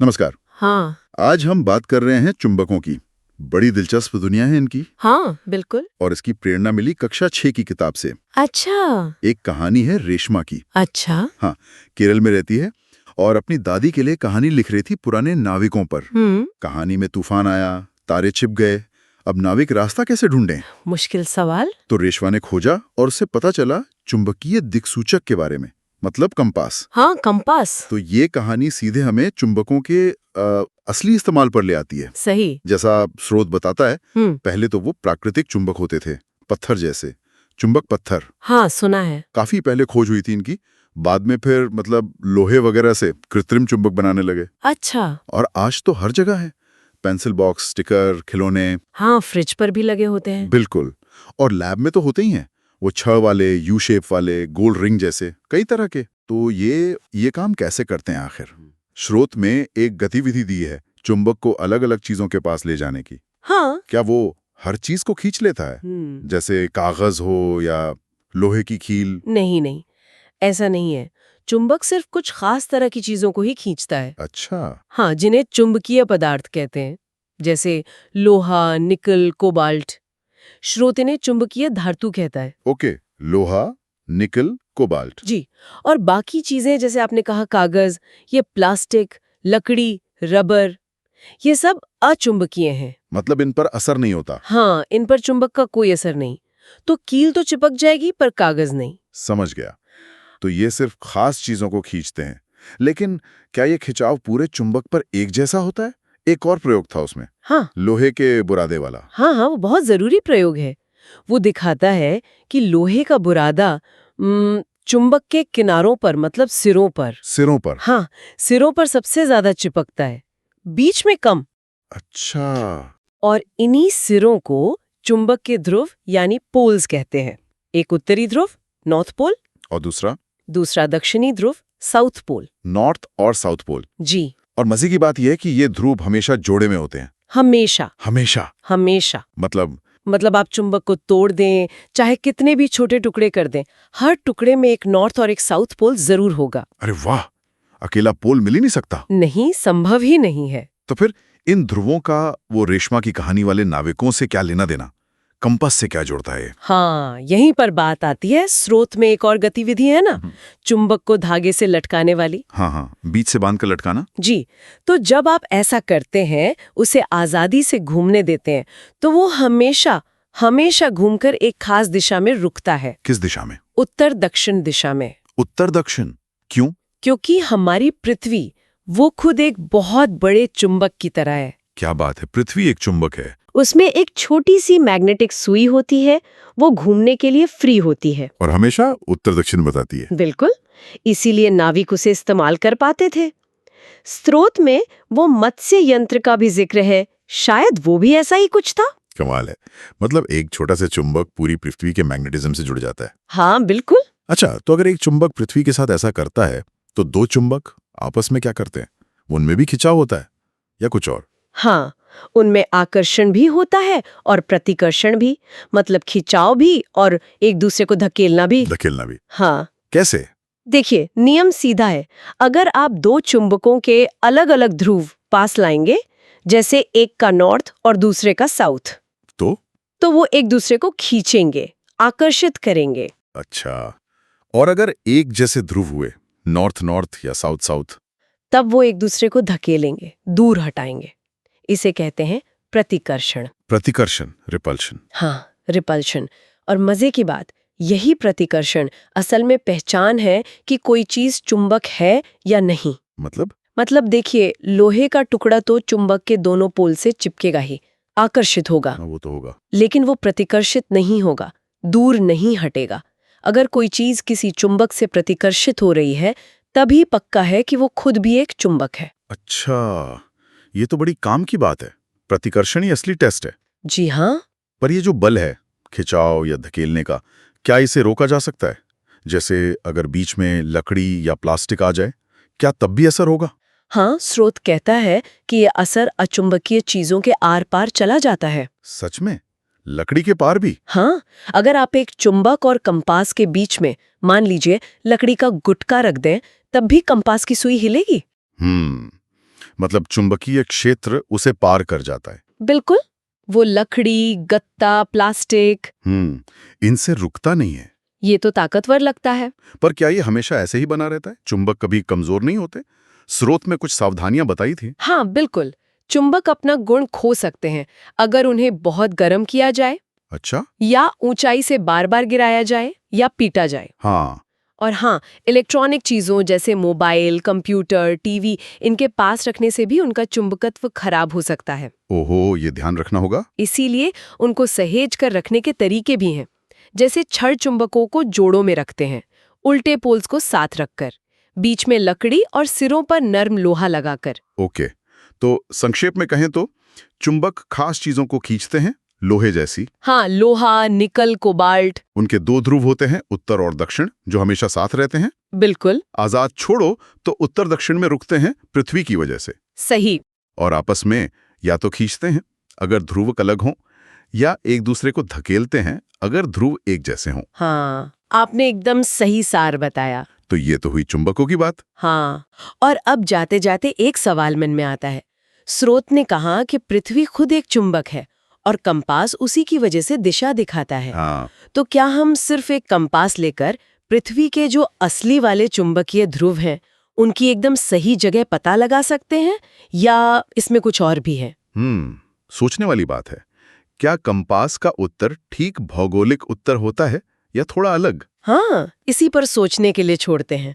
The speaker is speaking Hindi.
नमस्कार। हाँ। आज हम बात कर रहे हैं चुंबकों की। बड़ी दिलचस्प दुनिया है इनकी। हाँ बिल्कुल। और इसकी प्रेरणा मिली कक्षा 6 की किताब से। अच्छा। एक कहानी है रेशमा की। अच्छा। हाँ, केरल में रहती है और अपनी दादी के लिए कहानी लिख रही थी पुराने नाविकों पर। कहानी में तूफान आया, तारे छिप गए, अब नाविक रास्ता कैसे ढूंढें? मुश्किल सवाल। तो रेशमा ने खोजा और उससे पता चला चुंबकीय दिक्सूचक के बारे में, मतलब कंपास। हाँ, कंपास। तो ये कहानी सीधे हमें चुंबकों के असली इस्तेमाल पर ले आती है। सही। जैसा स्रोत बताता है, पहले तो वो प्राकृतिक चुंबक होते थे, पत्थर जैसे, चुंबक पत्थर। हाँ, सुना है। काफी पहले खोज हुई थी इनकी, बाद में फिर मतलब लोहे वगैरह से कृत्रिम चुंबक बनाने लगे। अच्छा। और आज तो हर जगह है, पेंसिल बॉक्स, स्टिकर, खिलौने। हाँ, फ्रिज पर भी लगे होते हैं। बिल्कुल। और लैब में तो होते ही हैं, वो छड़ वाले, यू शेप वाले, गोल रिंग जैसे, कई तरह के। तो ये काम कैसे करते हैं आखिर? स्रोत में एक गतिविधि दी है चुंबक को अलग अलग चीजों के पास ले जाने की। हाँ। क्या वो हर चीज को खींच लेता है, जैसे कागज हो या लोहे की कील? नहीं, ऐसा नहीं है। चुंबक सिर्फ कुछ खास तरह की चीजों को ही खींचता है। अच्छा। हाँ, जिन्हें चुंबकीय पदार्थ कहते हैं, जैसे लोहा, निकल, कोबाल्ट। स्रोत इन्हें चुंबकीय धातु कहता है। ओके, लोहा, निकल, कोबाल्ट। जी। और बाकी चीजें जैसे आपने कहा कागज, ये प्लास्टिक, लकड़ी, रबर, ये सब अचुंबकीय हैं। मतलब इन पर असर नहीं होता? हाँ, इन पर चुंबक का कोई असर नहीं। तो कील तो चिपक जाएगी पर कागज नहीं। समझ गया। तो ये सिर्फ खास चीजों को खींचते हैं, लेकिन क्या ये खिंचाव पूरे चुंबक पर एक जैसा होता है? एक और प्रयोग था उसमें। हाँ। लोहे के बुरादे वाला। हाँ, वो बहुत जरूरी प्रयोग है। वो दिखाता है कि लोहे का बुरादा चुंबक के किनारों पर, मतलब सिरों पर। हाँ, सिरों पर सबसे ज्यादा चिपकता है, बीच में कम। अच्छा। और इन्हीं सिरों को चुंबक के ध्रुव यानी पोल्स कहते हैं। एक उत्तरी ध्रुव, नॉर्थ पोल, और दूसरा दक्षिणी ध्रुव, साउथ पोल। नॉर्थ और साउथ पोल। जी। और मजे की बात यह है कि ये ध्रुव हमेशा जोड़े में होते हैं। हमेशा। मतलब आप चुंबक को तोड़ दें, चाहे कितने भी छोटे टुकड़े कर दें, हर टुकड़े में एक नॉर्थ और एक साउथ पोल जरूर होगा। अरे वाह, अकेला पोल मिल ही नहीं सकता। नहीं, संभव ही नहीं है। तो फिर इन ध्रुवों का वो रेशमा की कहानी वाले नाविकों से क्या लेना देना? कंपास से क्या जोड़ता है? हाँ, यहीं पर बात आती है। स्रोत में एक और गतिविधि है ना, चुंबक को धागे से लटकाने वाली। हाँ, बीच से बांध कर लटकाना। जी। तो जब आप ऐसा करते हैं, उसे आजादी से घूमने देते हैं, तो वो हमेशा घूमकर एक खास दिशा में रुकता है। किस दिशा में? उत्तर दक्षिण दिशा में। उत्तर दक्षिण क्यों? क्योंकि हमारी पृथ्वी वो खुद एक बहुत बड़े चुंबक की तरह है। क्या बात है, पृथ्वी एक चुंबक है? उसमें एक छोटी सी मैग्नेटिक सुई होती है, वो घूमने के लिए फ्री होती है और हमेशा उत्तर दक्षिण बताती है। बिल्कुल, इसीलिए नाविक उसे इस्तेमाल कर पाते थे। स्रोत में वो मत्स्य यंत्र का भी जिक्र है, शायद वो भी ऐसा ही कुछ था। कमाल है, मतलब एक छोटा सा चुंबक पूरी पृथ्वी के मैग्नेटिज्म से जुड़ जाता है। हाँ बिल्कुल। अच्छा, तो अगर एक चुंबक पृथ्वी के साथ ऐसा करता है, तो दो चुंबक आपस में क्या करते हैं? उनमें भी खिंचाव होता है या कुछ और? हाँ, उनमें आकर्षण भी होता है और प्रतिकर्षण भी, मतलब खिंचाव भी और एक दूसरे को धकेलना भी। हाँ, कैसे? देखिए, नियम सीधा है। अगर आप दो चुंबकों के अलग अलग ध्रुव पास लाएंगे, जैसे एक का नॉर्थ और दूसरे का साउथ, तो वो एक दूसरे को खींचेंगे, आकर्षित करेंगे। अच्छा, और अगर एक जैसे ध्रुव हुए, नॉर्थ नॉर्थ या साउथ साउथ, तब वो एक दूसरे को धकेलेंगे, दूर हटाएंगे। इसे कहते हैं प्रतिकर्षण। रिपल्शन। हाँ, रिपल्शन। और मजे की बात, यही प्रतिकर्षण असल में पहचान है कि कोई चीज चुंबक है या नहीं। मतलब देखिए, लोहे का टुकड़ा तो चुंबक के दोनों पोल से चिपकेगा ही, आकर्षित होगा। वो तो होगा, लेकिन वो प्रतिकर्षित नहीं होगा, दूर नहीं हटेगा। अगर कोई चीज किसी चुंबक से प्रतिकर्षित हो रही है, तभी पक्का है कि वो खुद भी एक चुंबक है। अच्छा, ये तो बड़ी काम की बात है। प्रतिकर्षण ही असली टेस्ट है। जी हाँ। पर ये जो बल है, खिंचाव या धकेलने का, क्या इसे रोका जा सकता है? जैसे अगर बीच में लकड़ी या प्लास्टिक आ जाए, क्या तब भी असर होगा? हाँ, स्रोत कहता है कि ये असर अचुंबकीय चीजों के आर पार चला जाता है। सच में? लकड़ी के पार भी? हाँ, अगर आप एक चुंबक और कंपास के बीच में, मान लीजिए, लकड़ी का गुटका रख दें, तब भी कंपास की सुई हिलेगी। मतलब चुंबकीय क्षेत्र उसे पार कर जाता है। बिल्कुल, वो लकड़ी, गत्ता, प्लास्टिक, इनसे रुकता नहीं है। ये तो ताकतवर लगता है। पर क्या ये हमेशा ऐसे ही बना रहता है? चुंबक कभी कमजोर नहीं होते? स्रोत में कुछ सावधानियां बताई थी। हाँ बिल्कुल, चुंबक अपना गुण खो सकते हैं अगर उन्हें बहुत गर्म किया जाए, अच्छा। या ऊंचाई से बार बार गिराया जाए, या पीटा जाए। हाँ। और हाँ, इलेक्ट्रॉनिक चीजों जैसे मोबाइल, कंप्यूटर, टीवी, इनके पास रखने से भी उनका चुंबकत्व खराब हो सकता है। ओहो, ये ध्यान रखना होगा। इसीलिए उनको सहेज कर रखने के तरीके भी हैं। जैसे छड़ चुंबकों को जोड़ों में रखते हैं, उल्टे पोल्स को साथ रखकर, बीच में लकड़ी और सिरों पर नर्म लोहा लगाकर। ओके, तो संक्षेप में कहें तो चुंबक खास चीजों को खींचते हैं, लोहे जैसी। हाँ, लोहा, निकल, कोबाल्ट। उनके दो ध्रुव होते हैं, उत्तर और दक्षिण, जो हमेशा साथ रहते हैं। बिल्कुल आजाद छोड़ो तो उत्तर दक्षिण में रुकते हैं पृथ्वी की वजह से। सही। और आपस में या तो खींचते हैं अगर ध्रुव अलग हों, या एक दूसरे को धकेलते हैं अगर ध्रुव एक जैसे हों। हाँ, आपने एकदम सही सार बताया। तो ये तो हुई चुंबकों की बात। हाँ, और अब जाते जाते एक सवाल मन में आता है। स्रोत ने कहा कि पृथ्वी खुद एक चुंबक है और कंपास उसी की वजह से दिशा दिखाता है। हाँ। तो क्या हम सिर्फ एक कंपास लेकर पृथ्वी के जो असली वाले चुंबकीय ध्रुव हैं, उनकी एकदम सही जगह पता लगा सकते हैं, या इसमें कुछ और भी है? सोचने वाली बात है। क्या कंपास का उत्तर ठीक भौगोलिक उत्तर होता है या थोड़ा अलग? हाँ, इसी पर सोचने के लिए छोड़ते हैं।